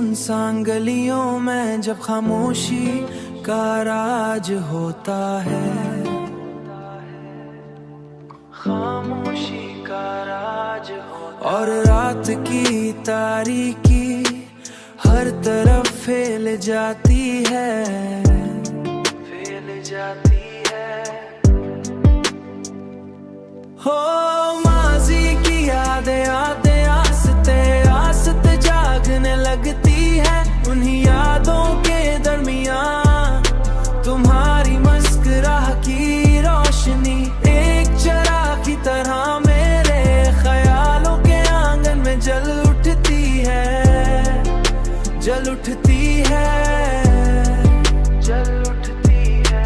सुनसान गलियों में जब खामोशी का राज होता है, खामोशी का राज होता है। और रात की तारीकी हर तरफ फैल जाती है, फैल जाती है। हो माजी की यादें आते आस्ते आस्ते जागने लगती है। उन्हीं यादों के दरमियान तुम्हारी मुस्कुराह की रोशनी एक चिराग की तरह मेरे ख्यालों के आंगन में जल उठती है, जल उठती है, जल उठती है।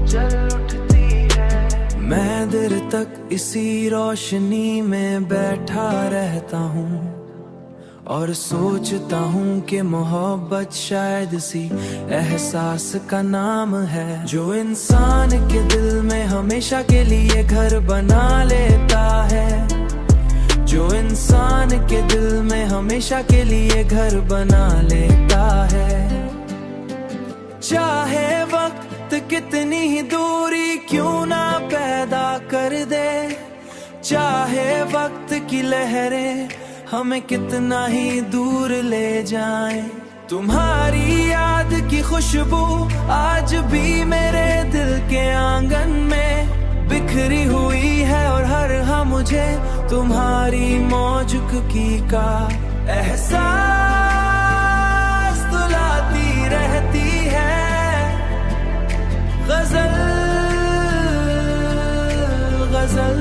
जल उठती है। मैं देर तक इसी रोशनी में बैठा रहता हूँ और सोचता हूँ कि मोहब्बत शायद इसी एहसास का नाम है, जो इंसान के दिल में हमेशा के लिए घर बना लेता है, जो इंसान के दिल में हमेशा के लिए घर बना लेता है। चाहे वक्त कितनी ही दूरी क्यों ना पैदा कर दे, चाहे वक्त की लहरें हमें कितना ही दूर ले जाएं, तुम्हारी याद की खुशबू आज भी मेरे दिल के आंगन में बिखरी हुई है। और हर हाँ मुझे तुम्हारी मौजूदगी का एहसास दिलाती रहती है। गजल गजल